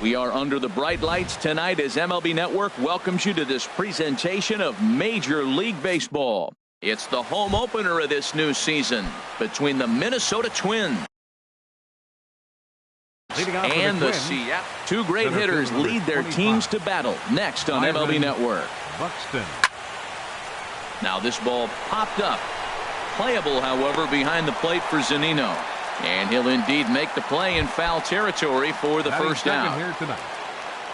We are under the bright lights tonight as MLB Network welcomes you to this presentation of Major League Baseball. It's the home opener of this new season between the Minnesota Twins and the Seattle. Two great hitters lead their teams to battle next on MLB Network. Buxton. Now this ball popped up. Playable, however, behind the plate for Zunino. And he'll indeed make the play in foul territory for the first down. Here tonight,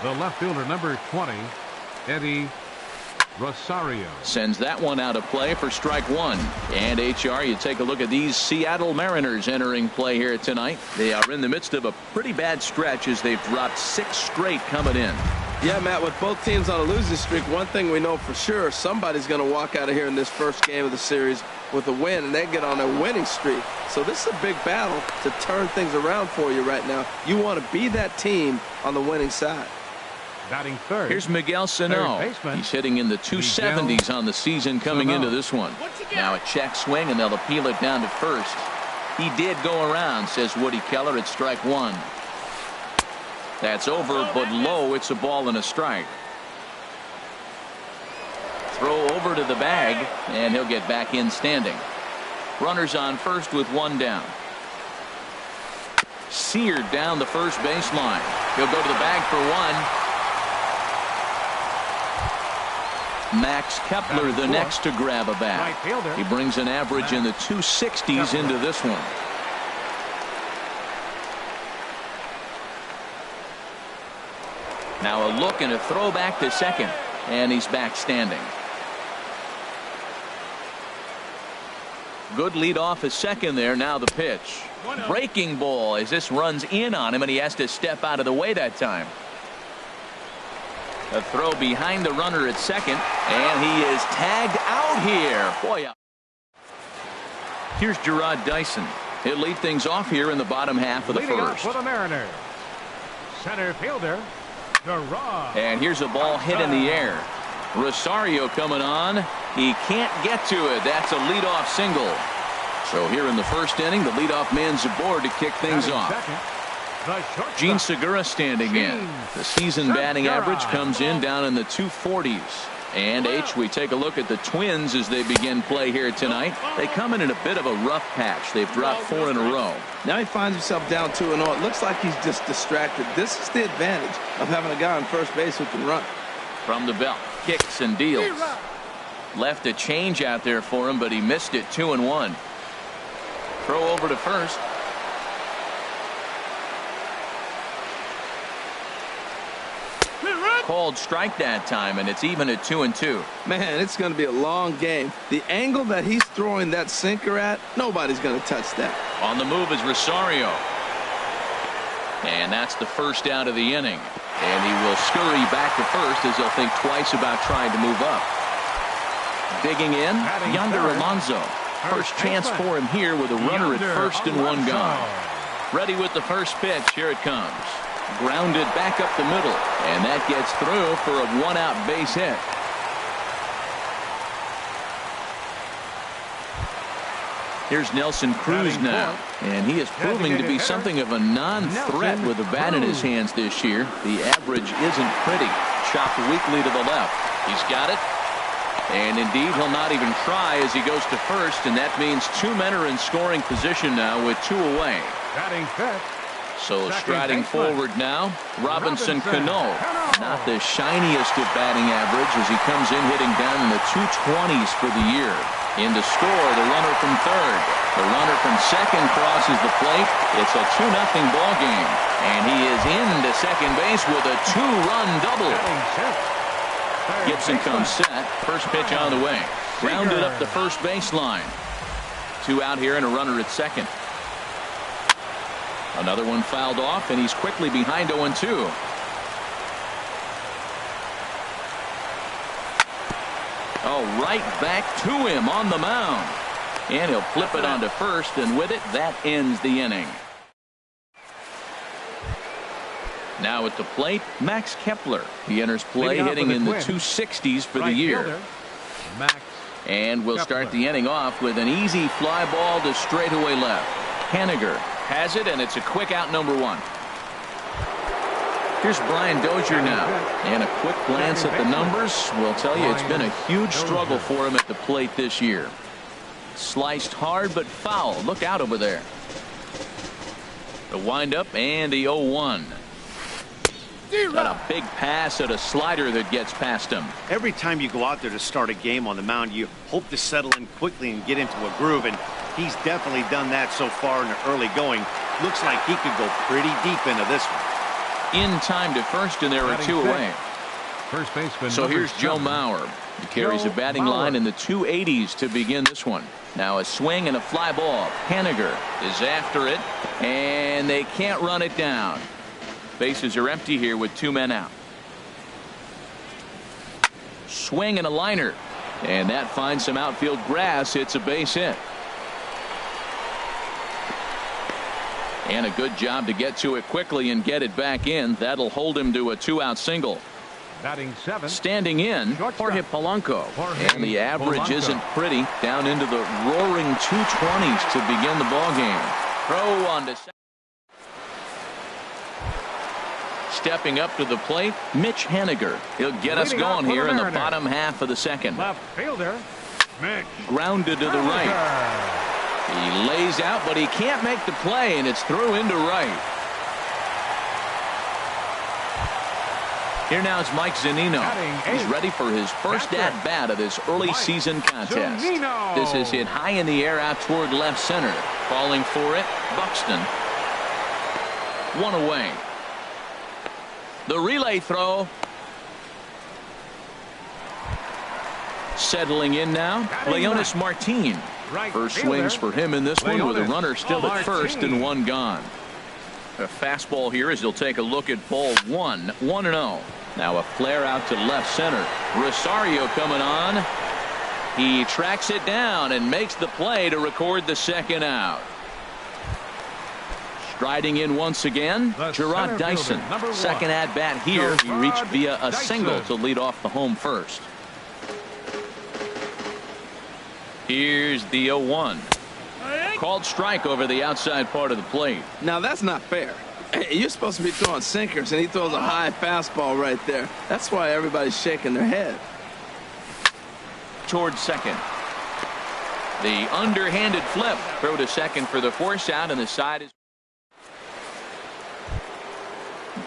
the left fielder, number 20, Eddie Rosario. Sends that one out of play for strike one. And HR, you take a look at these Seattle Mariners entering play here tonight. They are in the midst of a pretty bad stretch as they've dropped 6 straight coming in. Yeah, Matt, with both teams on a losing streak, one thing we know for sure, somebody's going to walk out of here in this first game of the series with a win, and they get on a winning streak. So this is a big battle to turn things around for you right now. You want to be that team on the winning side. Batting third. Here's Miguel Sano. He's hitting in the 270s on the season coming into this one. Now a check swing, and they'll appeal it down to first. He did go around, says Woody Keller, at strike one. That's over, but low. It's a ball and a strike. Throw over to the bag, and he'll get back in standing. Runners on first with one down. Seared down the first baseline. He'll go to the bag for one. Max Kepler the next to grab a bag. He brings an average in the 260s into this one. Now a look and a throw back to second, and he's back standing. Good lead off a second there. Now the pitch. Breaking ball as this runs in on him, and he has to step out of the way that time. A throw behind the runner at second, and he is tagged out here. Boy. Here's Gerard Dyson. He'll lead things off here in the bottom half of the first. For the Mariners, center fielder Gerard. And here's a ball hit in the air. Rosario coming on. He can't get to it. That's a leadoff single. So here in the first inning, the leadoff man's aboard to kick things off. Gene Segura standing in. The season batting average comes in down in the 240s. And we take a look at the Twins as they begin play here tonight. They come in a bit of a rough patch. They've dropped 4 in a row. Now he finds himself down 2-0. It looks like he's just distracted. This is the advantage of having a guy on first base who can run. From the belt, kicks and deals. Left a change out there for him, but he missed it. 2-1. Throw over to first. Called strike that time, and it's even at 2-2. Man, it's going to be a long game. The angle that he's throwing that sinker at, nobody's going to touch that. On the move is Rosario. And that's the first out of the inning. And he will scurry back to first as he'll think twice about trying to move up. Digging in, Yonder Alonso. First chance for him here with a runner at first and one gone. Ready with the first pitch. Here it comes. Grounded back up the middle, and that gets through for a one-out base hit. Here's Nelson Cruz now, and he is proving to be something of a non-threat with the bat in his hands this year. The average isn't pretty. Chopped weakly to the left. He's got it, and indeed he'll not even try as he goes to first, and that means 2 men are in scoring position now with 2 away. Batting fifth. So striding forward now, Robinson Cano. Not the shiniest of batting average as he comes in hitting down in the 220s for the year. In to score, the runner from third. The runner from second crosses the plate. It's a 2-0 ball game. And he is into second base with a 2-run double. Gibson comes set. First pitch on the way. Grounded up the first baseline. 2 out here and a runner at second. Another one fouled off, and he's quickly behind 0-2. Oh, right back to him on the mound. And he'll flip it onto first, and with it, that ends the inning. Now at the plate, Max Kepler. He enters play hitting in the 260s for the year. And we'll start the inning off with an easy fly ball to straightaway left. Haniger has it, and it's a quick out, number 1. Here's Brian Dozier now. And a quick glance at the numbers will tell you it's been a huge struggle for him at the plate this year. Sliced hard but foul. Look out over there. The windup and the 0-1. Got a big pass at a slider that gets past him. Every time you go out there to start a game on the mound, you hope to settle in quickly and get into a groove, and he's definitely done that so far in the early going. Looks like he could go pretty deep into this one. In time to first, and there are two away. First baseman. So here's Joe Mauer. He carries a batting line in the 280s to begin this one. Now a swing and a fly ball. Haniger is after it, and they can't run it down. Bases are empty here with 2 men out. Swing and a liner, and that finds some outfield grass. It's a base hit. And a good job to get to it quickly and get it back in. That'll hold him to a 2-out single. Batting 7. Standing in, Jorge Polanco. And the average isn't pretty. Down into the roaring 220s to begin the ball game. Throw on to second. Stepping up to the plate, Mitch Haniger. He'll get us going here in the bottom half of the second. Left fielder, Mitch. Grounded to the right. He lays out, but he can't make the play, and it's through into right. Here now is Mike Zunino. He's ready for his first at-bat of this early season contest. This is hit high in the air out toward left center. Falling for it, Buxton. 1 away. The relay throw. Settling in now, Leonis Martin. First swings for him in this one with a runner still at first and 1 gone. A fastball here as he'll take a look at ball 1. 1-0. Now a flare out to left center. Rosario coming on. He tracks it down and makes the play to record the second out. Striding in once again, Gerard Dyson. Second at bat here. He reached via a single to lead off the home first. Here's the 0-1. Called strike over the outside part of the plate. Now that's not fair. You're supposed to be throwing sinkers, and he throws a high fastball right there. That's why everybody's shaking their head. Towards second. The underhanded flip. Throw to second for the force out, and the side is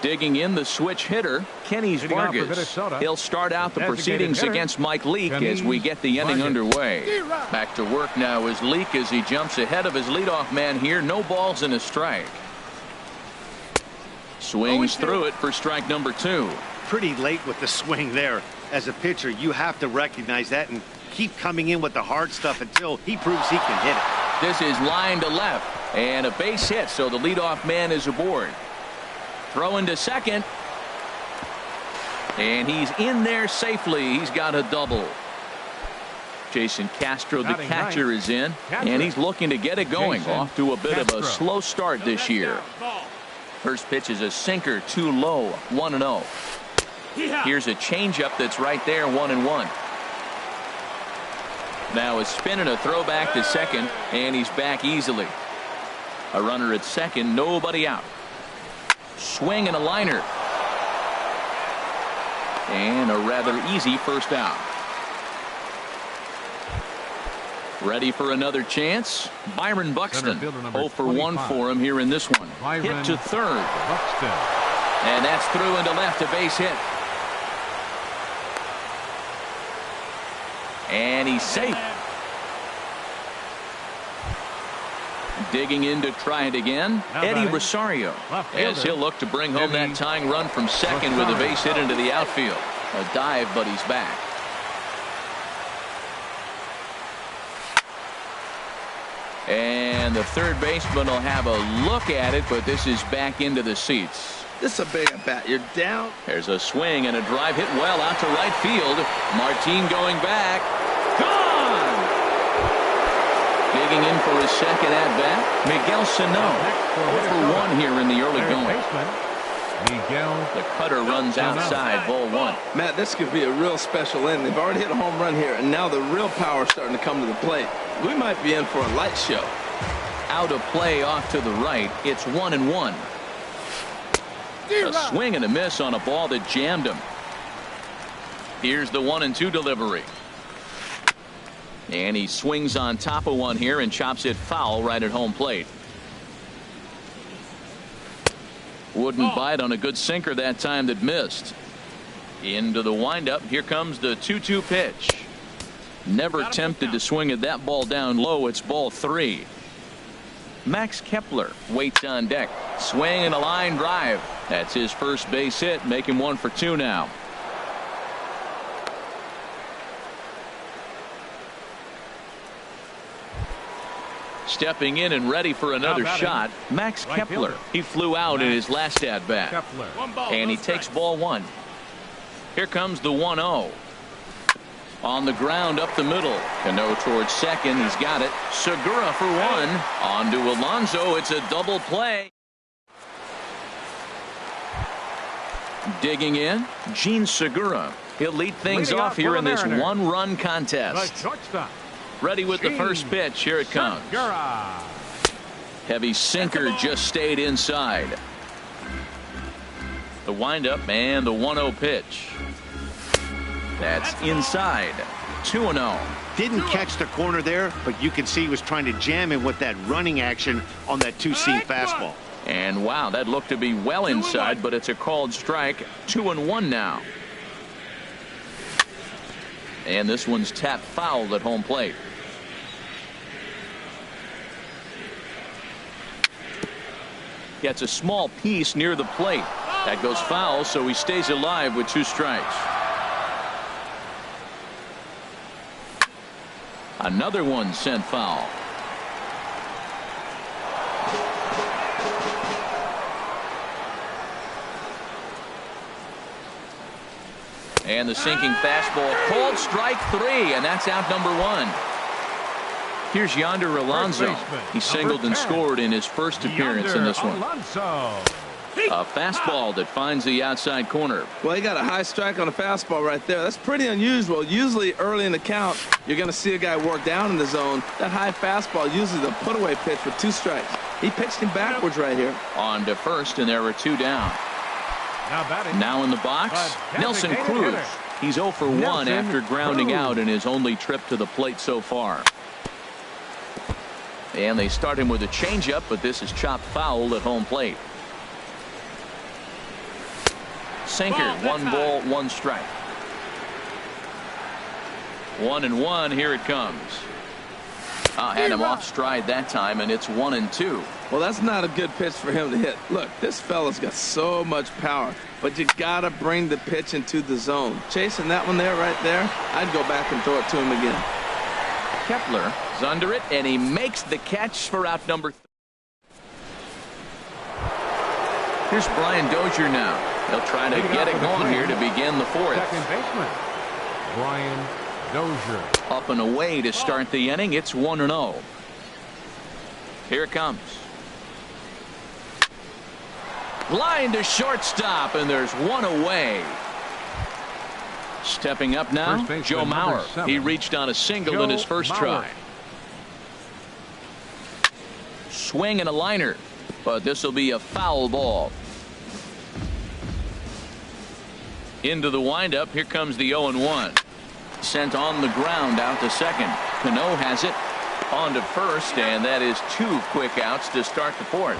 digging in the switch hitter, Kenny's Vargas. He'll start out the proceedings against Mike Leake as we get the inning underway. Back to work now is Leake as he jumps ahead of his leadoff man here. No balls and a strike. Swings through it for strike number 2. Pretty late with the swing there. As a pitcher, you have to recognize that and keep coming in with the hard stuff until he proves he can hit it. This is line to left and a base hit, so the leadoff man is aboard. Throwing to second. And he's in there safely. He's got a double. Jason Castro, the catcher, is in. And he's looking to get it going. Off to a bit of a slow start this year. First pitch is a sinker, too low. 1-0. Here's a changeup that's right there. 1-1. Now a spin and a throw back to second. And he's back easily. A runner at second. Nobody out. Swing and a liner. And a rather easy first out. Ready for another chance. Byron Buxton. 0 for 1 for him here in this one. Hit to third. And that's through into left, a base hit. And he's safe. Digging in to try it again, Eddie Rosario, as he'll look to bring home that tying run from second with a base hit into the outfield. A dive, but he's back. And the third baseman will have a look at it, but this is back into the seats. This is a big at bat. You're down. There's a swing and a drive hit well out to right field. Martin going back. Gone! Digging in for his second at bat, Miguel Sano. 0 for 1 here in the early going. The cutter runs outside, ball 1. Matt, this could be a real special inning. They've already hit a home run here, and now the real power is starting to come to the plate. We might be in for a light show. Out of play off to the right. It's 1-1. A swing and a miss on a ball that jammed him. Here's the 1-2 delivery. And he swings on top of one here and chops it foul right at home plate. Wouldn't bite on a good sinker that time that missed. Into the windup. Here comes the 2-2 pitch. Never tempted to swing at that ball down low. It's ball 3. Max Kepler waits on deck. Swing and a line drive. That's his first base hit. Make him 1 for 2 now. Stepping in and ready for another shot, Max Kepler. He flew out in his last at bat. And he takes ball 1. Here comes the 1-0. On the ground up the middle. Cano towards second. He's got it. Segura for 1. On to Alonso. It's a double play. Digging in, Gene Segura. He'll lead things off here in this 1-run contest. Ready with the first pitch. Here it comes. Heavy sinker just stayed inside. The windup and the 1-0 pitch. That's inside. 2-0. Didn't catch the corner there, but you can see he was trying to jam him with that running action on that 2-seam fastball. And wow, that looked to be well inside, but it's a called strike. 2-1 now. And this one's tapped foul at home plate. Gets a small piece near the plate. That goes foul, so he stays alive with 2 strikes. Another one sent foul. And the sinking fastball called strike 3, and that's out number 1. Here's Yonder Alonso. He singled and scored in his first appearance in this one. A fastball that finds the outside corner. Well, he got a high strike on a fastball right there. That's pretty unusual. Usually early in the count, you're going to see a guy work down in the zone. That high fastball, usually the put-away pitch with 2 strikes. He pitched him backwards right here. On to first, and there were 2 down. Now in the box, Nelson Cruz. He's 0 for 1 after grounding out in his only trip to the plate so far. And they start him with a changeup, but this is chopped foul at home plate. Sinker, 1 ball, 1 strike. 1-1. Here it comes. Had him off stride that time, and it's 1-2. Well, that's not a good pitch for him to hit. Look, this fella's got so much power, but you got to bring the pitch into the zone. Chasing that one there, right there, I'd go back and throw it to him again. Kepler is under it, and he makes the catch for out number 3. Here's Brian Dozier now. He'll try to get it going here to begin the 4th. Second baseman, Brian Dozier. Up and away to start the inning. It's 1-0. Here it comes. Line to shortstop, and there's 1 away. Stepping up now, Joe Mauer. He reached on a single in his first try. Swing and a liner, but this will be a foul ball. Into the windup. Here comes the 0-1. Sent on the ground out to second. Cano has it on to first, and that is 2 quick outs to start the 4th.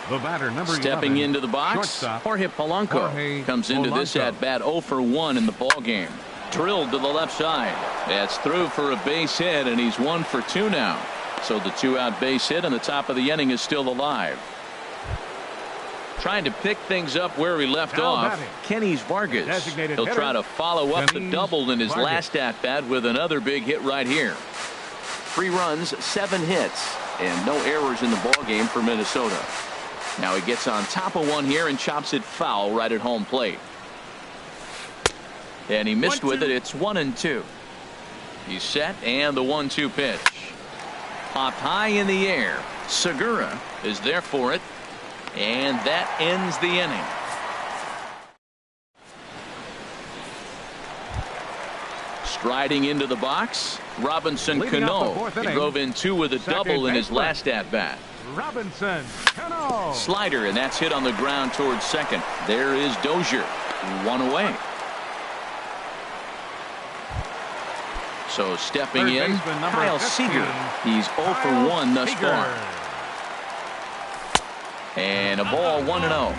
The batter, number 11, stepping into the box, Jorge Polanco comes into this at bat 0 for 1 in the ball game. Drilled to the left side. That's through for a base hit, and he's 1 for 2 now. So the 2-out base hit, and the top of the inning is still alive. Trying to pick things up where he left off, Kenny's Vargas. He'll try to follow up the double in his last at bat with another big hit right here. 3 runs, 7 hits, and no errors in the ball game for Minnesota. Now he gets on top of one here and chops it foul right at home plate. And he missed with it. It's 1-2. He's set, and the 1-2 pitch. Popped high in the air. Segura is there for it. And that ends the inning. Striding into the box, Robinson Leading off the Cano. fourth He inning. drove in 2 with a Second double in his baseman. last at-bat. Robinson Cano. Slider, and that's hit on the ground towards second. There is Dozier. 1 away. So stepping Third in, baseman, number Kyle 15, Seager. He's 0 for 1 thus Seager. far. And a ball 1-0.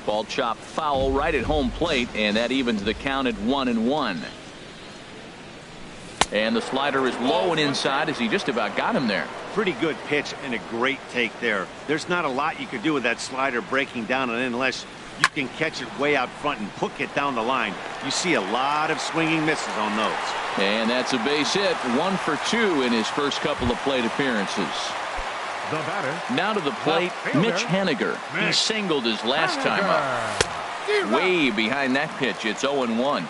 Ball chopped foul right at home plate, and that evens the count at 1-1. And the slider is low and inside as he just about got him there. Pretty good pitch and a great take there. There's not a lot you could do with that slider breaking down and in unless you can catch it way out front and hook it down the line. You see a lot of swinging misses on those. And that's a base hit. 1 for 2 in his first couple of plate appearances. The batter. Now to the plate, Mitch Haniger. He singled his last time up. Way behind that pitch. It's 0-1.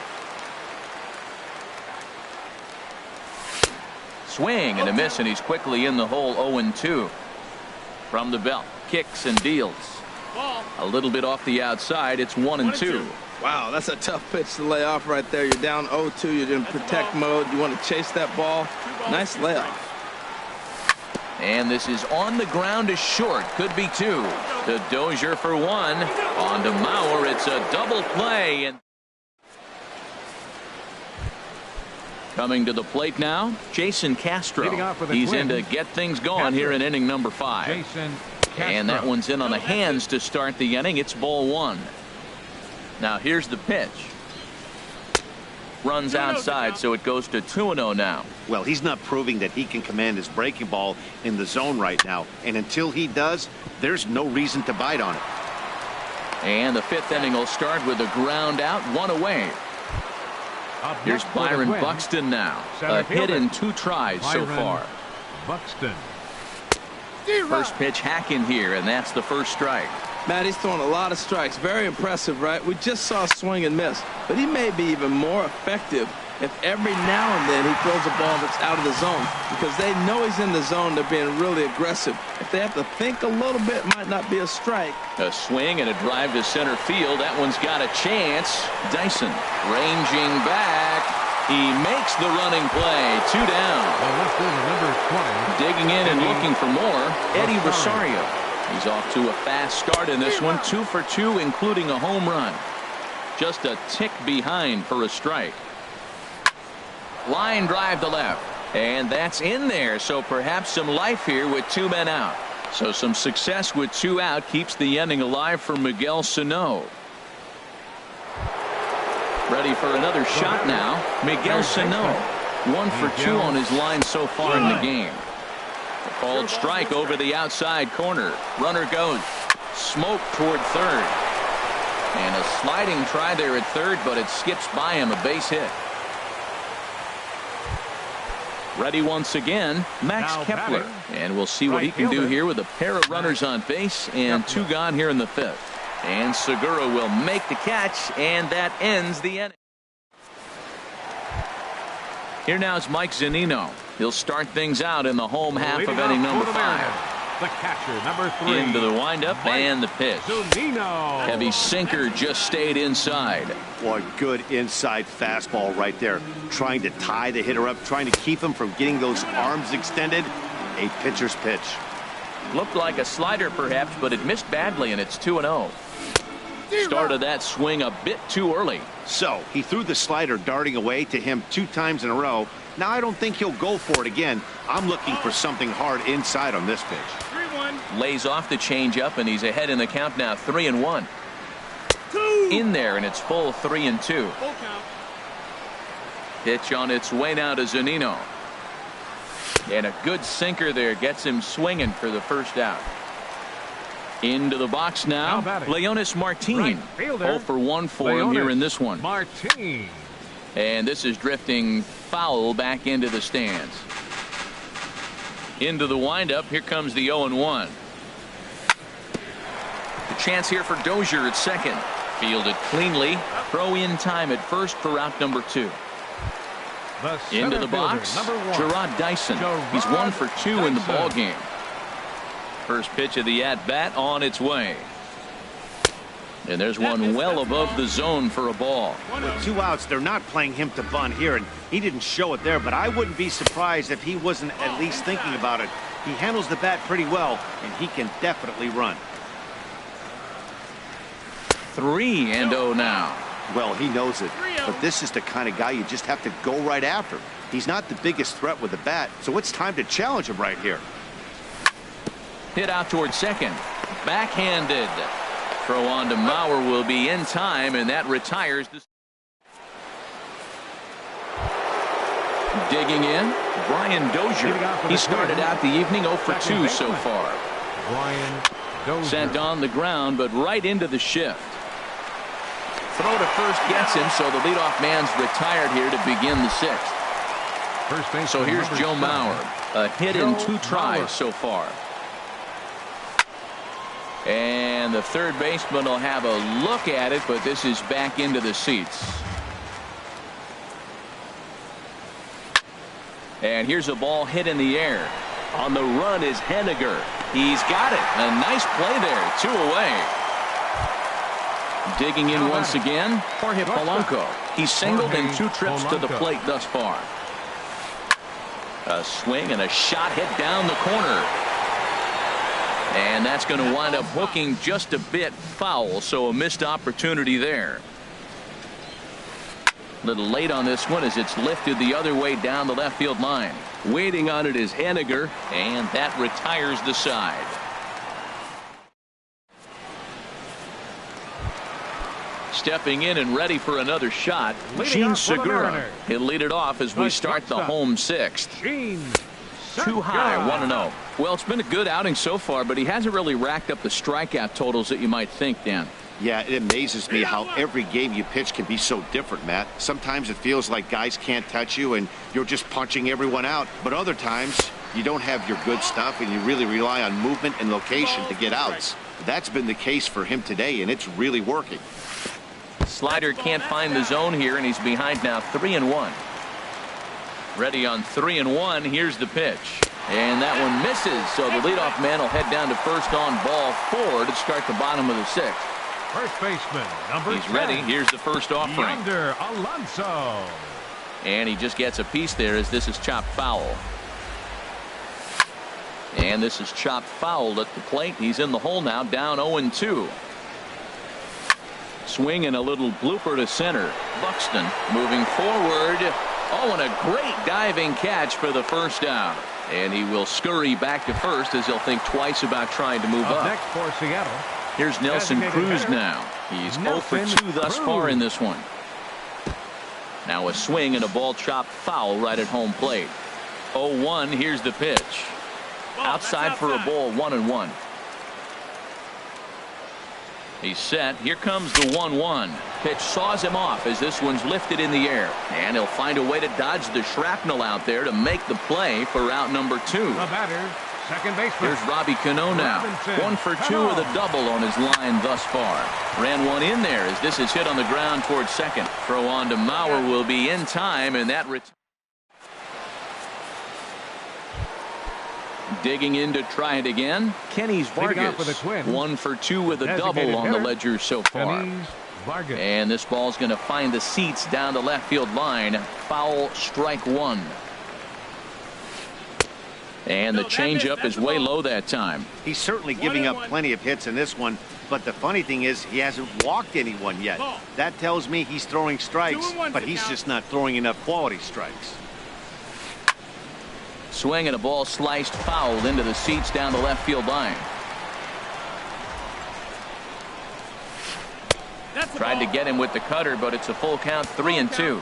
Swing and a miss, and he's quickly in the hole. 0-2. From the belt, kicks and deals. A little bit off the outside. It's 1-2. Wow, that's a tough pitch to lay off right there. You're down 0-2. You're in protect mode. You want to chase that ball. Nice layoff. And this is on the ground to short. Could be 2. To Dozier for 1. On to Mauer. It's a double play. And coming to the plate now, Jason Castro. He's in to get things going here in inning number 5. Jason Castro. And that one's in on the hands to start the inning. It's ball 1. Now here's the pitch. Runs outside, so it goes to 2-0 now. Well, he's not proving that he can command his breaking ball in the zone right now. And until he does, there's no reason to bite on it. And the 5th inning will start with a ground out, 1 away. Here's Byron Buxton now. A hit in 2 tries so far. Buxton. First pitch hack in here, and that's the first strike. Matt, he's throwing a lot of strikes. Very impressive, right? We just saw swing and miss, but he may be even more effective if every now and then he throws a ball that's out of the zone, because they know he's in the zone. They're being really aggressive. If they have to think a little bit, it might not be a strike. A swing and a drive to center field. That one's got a chance. Dyson ranging back. He makes the running play. 2 down. The left fielder, number 20. Digging in and looking for more, Eddie Rosario. He's off to a fast start in this one. 2 for 2, including a home run. Just a tick behind for a strike. Line drive to left. And that's in there. So perhaps some life here with 2 men out. So some success with 2 out keeps the inning alive for Miguel Sano. Ready for another shot now. Miguel Sano. 1 for 2 on his line so far in the game. A called strike over the outside corner. Runner goes. Smoke toward third. And a sliding try there at third, but it skips by him. A base hit. Ready once again, Max Kepler. Batting. And we'll see what he can do here with a pair of runners on base and 2 gone here in the 5th. And Segura will make the catch, and that ends the inning. Here now is Mike Zunino. He'll start things out in the home half of inning number 5. The catcher, number 3. Into the windup and the pitch. Zunino. Heavy sinker just stayed inside. Boy, good inside fastball right there. Trying to tie the hitter up, trying to keep him from getting those arms extended. A pitcher's pitch. Looked like a slider perhaps, but it missed badly, and it's 2-0. Started that swing a bit too early. So he threw the slider darting away to him 2 times in a row. Now I don't think he'll go for it again. I'm looking for something hard inside on this pitch. 3-1. Lays off the changeup, and he's ahead in the count now. 3-1. In there, and it's full 3-2. Full count. Pitch on its way now to Zunino. And a good sinker there gets him swinging for the first out. Into the box now, Leonis Martin. Right fielder. 0 for 1 for him here in this one. Martin. And this is drifting foul back into the stands. Into the windup. Here comes the 0-1. The chance here for Dozier at second. Fielded cleanly. Throw in time at first for out number 2. Into the box, Gerard Dyson. He's 1 for 2 in the ball game. First pitch of the at-bat on its way. And there's one well above the zone for a ball. With 2 outs, they're not playing him to bunt here, and he didn't show it there, but I wouldn't be surprised if he wasn't at least thinking about it. He handles the bat pretty well, and he can definitely run. 3-0 now. Well, he knows it, but this is the kind of guy you just have to go right after. He's not the biggest threat with the bat, so it's time to challenge him right here. Hit out towards second. Backhanded. Throw on to Mauer will be in time, and that retires the. Digging in, Brian Dozier. He started out the evening 0 for 2 so far. Brian Dozier. Sent on the ground, but right into the shift. Throw to first gets him, so the leadoff man's retired here to begin the 6th. So here's Joe Mauer. A hit in 2 tries so far. And the third baseman will have a look at it, but this is back into the seats. And here's a ball hit in the air. On the run is Henniger. He's got it. A nice play there. 2 away. Digging in once again, Jorge Polanco. He's singled in 2 trips to the plate thus far. A swing and a shot hit down the corner. And that's going to wind up hooking just a bit foul, so a missed opportunity there. A little late on this one as it's lifted the other way down the left field line. Waiting on it is Henniger, and that retires the side. Stepping in and ready for another shot, Gene Segura. He'll lead it off as we start the home 6th. Too high, 1-0. Well, it's been a good outing so far, but he hasn't really racked up the strikeout totals that you might think, Dan. Yeah, it amazes me how every game you pitch can be so different, Matt. Sometimes it feels like guys can't touch you and you're just punching everyone out. But other times you don't have your good stuff and you really rely on movement and location to get outs. That's been the case for him today, and it's really working. Slider can't find the zone here, and he's behind now 3-1. Ready on 3-1. Here's the pitch. And that one misses, so the leadoff man will head down to first on ball 4 to start the bottom of the 6th. First baseman, number 10. He's ready. Here's the first offering. Yonder Alonso. And he just gets a piece there as this is chopped foul. And this is chopped foul at the plate. He's in the hole now, down 0-2. Swing and a little blooper to center. Buxton moving forward. Oh, and a great diving catch for the first down. And he will scurry back to first as he'll think twice about trying to move up. Next for Seattle. Here's Nelson Cruz now. He's 0 for 2 thus far in this one. Now a swing and a ball chopped foul right at home plate. 0-1. Here's the pitch. Outside for a ball, 1-1. He's set. Here comes the 1-1. Pitch saws him off as this one's lifted in the air. And he'll find a way to dodge the shrapnel out there to make the play for out number 2. The batter, second baseman. Here's Robbie Cano now. 1 for 2 with a double on his line thus far. Ran one in there as this is hit on the ground towards second. Throw on to Mauer will be in time, and that digging in to try it again. Kenny's Vargas. 1 for 2 with a double on the ledger so far. And this ball's going to find the seats down the left field line. Foul, strike 1. And the changeup is way low that time. He's certainly giving up plenty of hits in this one, but the funny thing is he hasn't walked anyone yet. That tells me he's throwing strikes, but he's just not throwing enough quality strikes. Swing and a ball sliced foul into the seats down the left field line. Tried to get him with the cutter, but it's a full count, 3-2.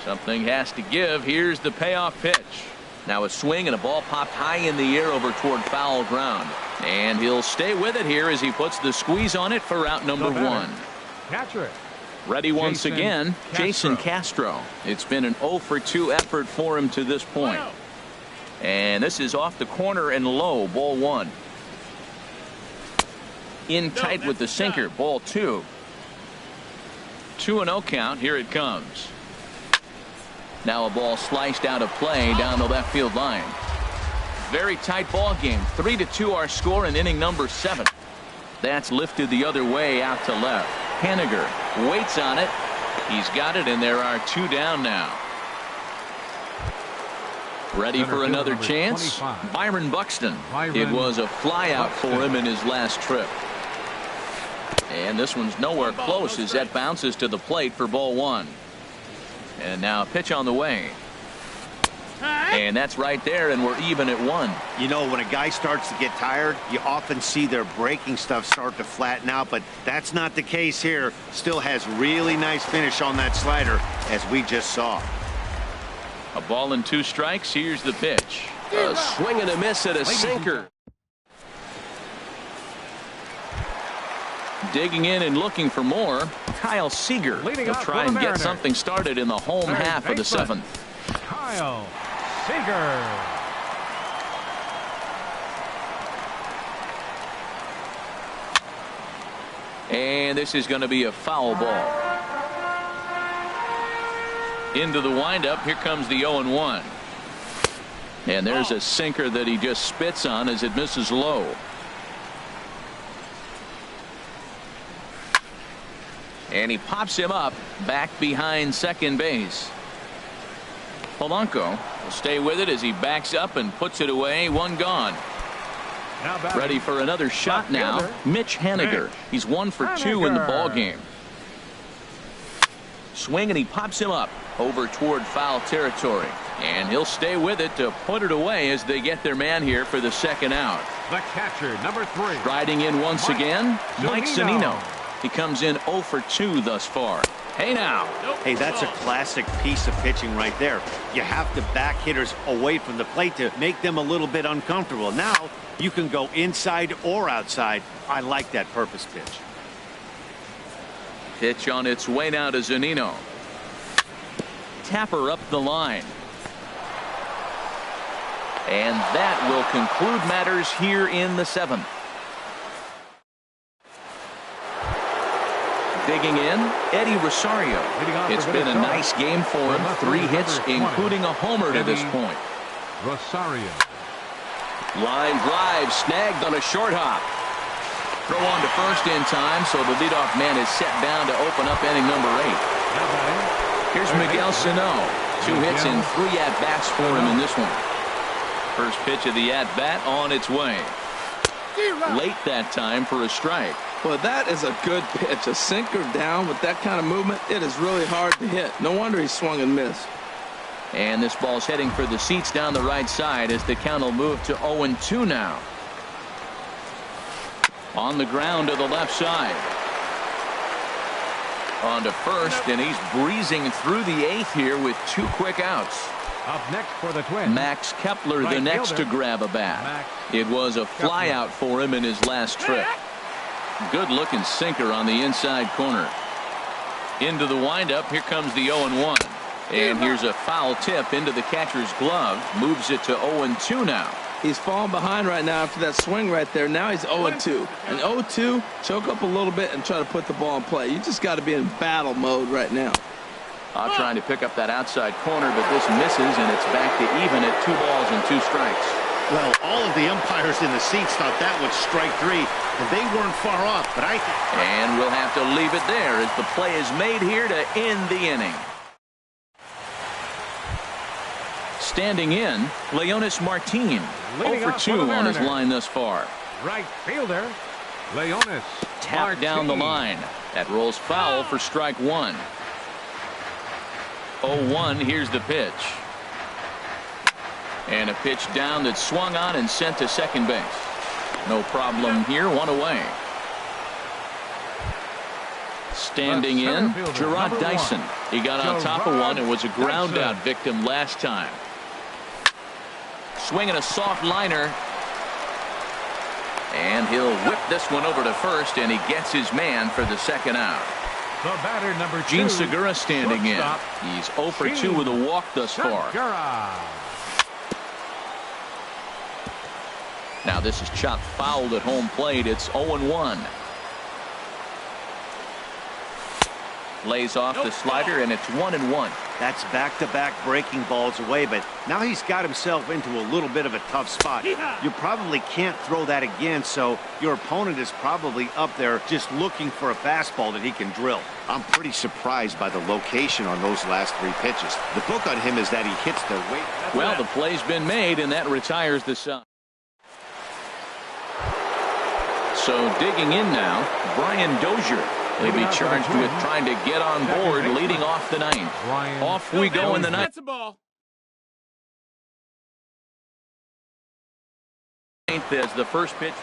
Something has to give. Here's the payoff pitch. Now a swing and a ball popped high in the air over toward foul ground. And he'll stay with it here as he puts the squeeze on it for out number 1. Catcher. Ready once again, Jason Castro. It's been an 0 for 2 effort for him to this point. And this is off the corner and low, ball 1. In tight with the sinker, ball 2. 2-0 count. Here it comes. Now a ball sliced out of play down the left field line. very tight ball game. 3-2 our score in inning number 7. That's lifted the other way out to left. Haniger waits on it. He's got it, and there are 2 down now. Ready for another chance. 25. Byron Buxton. Byron It was a fly out for him in his last trip. And this one's nowhere close as that bounces to the plate for ball 1. And now a pitch on the way. And that's right there, and we're even at 1. You know, when a guy starts to get tired, you often see their breaking stuff start to flatten out, but that's not the case here. Still has really nice finish on that slider, as we just saw. A ball and 2 strikes. Here's the pitch. A swing and a miss at a sinker. Digging in and looking for more, Kyle Seager. Leading He'll off try for the and get Mariners. something started in the home Third half of the baseman, 7th. Kyle Seager. And this is going to be a foul ball. Into the windup. Here comes the 0-1. And there's a sinker that he just spits on as it misses low. And he pops him up back behind second base. Polanco will stay with it as he backs up and puts it away. 1 gone. Now batting. Ready for another shot now. fielder, Mitch Haniger. He's 1 for 2 in the ball game. Swing, and he pops him up over toward foul territory. And he'll stay with it to put it away as they get their man here for the 2nd out. The catcher, number 3. Riding in once again, Mike Zunino. Zunino. He comes in 0 for 2 thus far. Hey now. Hey, that's a classic piece of pitching right there. You have to back hitters away from the plate to make them a little bit uncomfortable. Now you can go inside or outside. I like that purpose pitch. Pitch on its way now to Zunino. Tapper up the line. And that will conclude matters here in the 7th. Digging in, Eddie Rosario. It's been a nice game for him. 3 hits, including a homer to this point. Rosario. Line drive snagged on a short hop. Throw on to first in time, so the leadoff man is set down to open up inning number 8. Now batting. Here's Miguel Sano. 2 hits and 3 at-bats for him in this one. First pitch of the at-bat on its way. Late that time for a strike. Well, that is a good pitch. A sinker down with that kind of movement, it is really hard to hit. No wonder he swung and missed. And this ball's heading for the seats down the right side as the count will move to 0-2 now. On the ground to the left side. On to first, and he's breezing through the 8th here with 2 quick outs. Up next for the Twins. Max Kepler, the Right next fielder. to grab a bat. Max It was a fly Kepler. out for him in his last trip. Good looking sinker on the inside corner. Into the windup. Here comes the 0-1. And here's a foul tip into the catcher's glove. Moves it to 0-2 now. He's falling behind right now after that swing right there. Now he's 0-2. And 0-2, choke up a little bit and try to put the ball in play. You just got to be in battle mode right now. Trying to pick up that outside corner, but this misses, and it's back to even at 2 balls and 2 strikes. Well, all of the umpires in the seats thought that was strike 3, and they weren't far off, but I think... And we'll have to leave it there as the play is made here to end the inning. Standing in, Leonis Martin. Leading 0 for off 2 for the on his Mariners. line thus far. Right fielder, Leonis. Tapped down the line. That rolls foul for strike 1. 0-1, here's the pitch. And a pitch down that's swung on and sent to second base. No problem here, 1 away. Standing The in, center fielder, Gerard number 1. Dyson. He got on top of Gerard one and was a ground Dyson. out victim last time. Swinging a soft liner. And he'll whip this one over to first, and he gets his man for the 2nd out. The batter, number 2. Gene Segura standing in. Shortstop, He's 0 for 2 Gene with a walk thus far. Segura. Now this is chopped fouled at home plate. It's 0-1. Lays off the slider, and it's 1-1. That's back-to-back breaking balls away, but now he's got himself into a little bit of a tough spot. You probably can't throw that again, so your opponent is probably up there just looking for a fastball that he can drill. I'm pretty surprised by the location on those last 3 pitches. The book on him is that he hits the weight. Well, the play's been made, and that retires the side. So digging in now, Brian Dozier. He'll be charged with trying to get on board, leading off the 9th. Off we go in the 9th. As the first pitch.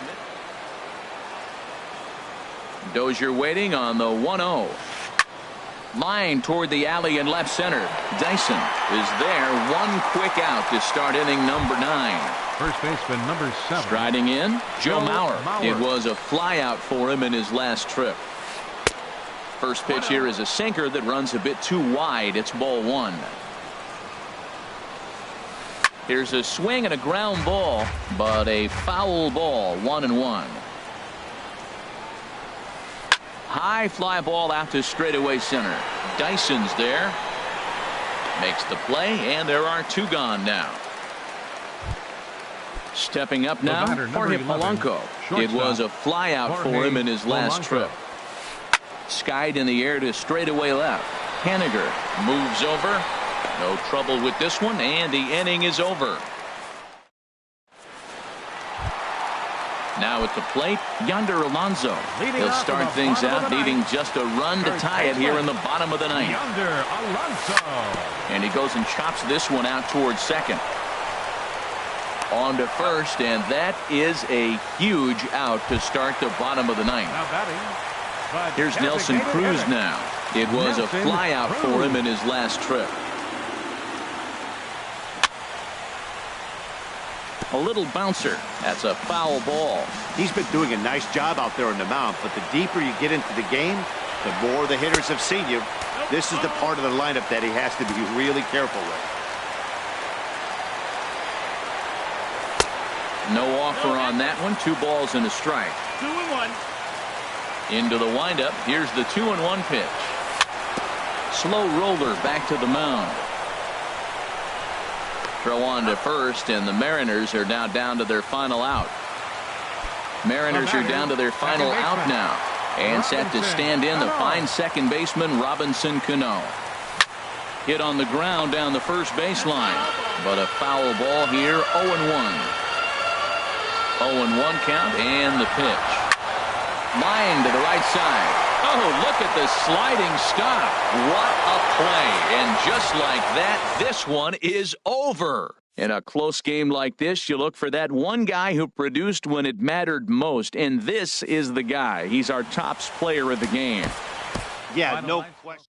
Dozier waiting on the 1-0. Line toward the alley in left center. Dyson is there. One quick out to start inning number 9. First baseman number 7. Striding in, Joe Mauer. It was a flyout for him in his last trip. First pitch here is a sinker that runs a bit too wide. It's ball 1. Here's a swing and a ground ball, but a foul ball. 1-1. High fly ball out to straightaway center. Dyson's there. Makes the play, and there are 2 gone now. Stepping up now, Jorge Polanco. It was a flyout for him in his last trip. Skied in the air to straightaway left. Haniger moves over. No trouble with this one, and the inning is over. Now at the plate, Yonder Alonso. He'll start things out, needing just a run to tie it here in the bottom of the 9th. Yonder Alonso. And he goes and chops this one out towards second. On to first, and that is a huge out to start the bottom of the 9th. Here's Nelson Cruz now. It was a flyout for him in his last trip. A little bouncer. That's a foul ball. He's been doing a nice job out there on the mound, but the deeper you get into the game, the more the hitters have seen you. This is the part of the lineup that he has to be really careful with. No offer on that one. 2 balls and a strike. 2-1. Into the windup. Here's the 2-1 pitch. Slow roller back to the mound. Throw on to first, and the Mariners are now down to their final out. Mariners are down to their final out now. And set to stand in the fine second baseman, Robinson Cano. Hit on the ground down the first baseline. But a foul ball here, 0-1. 0-1 count, and the pitch. Line to the right side. Oh, look at the sliding stop. What a play. And just like that, this one is over. In a close game like this, you look for that one guy who produced when it mattered most. And this is the guy. He's our top player of the game. Yeah, no question.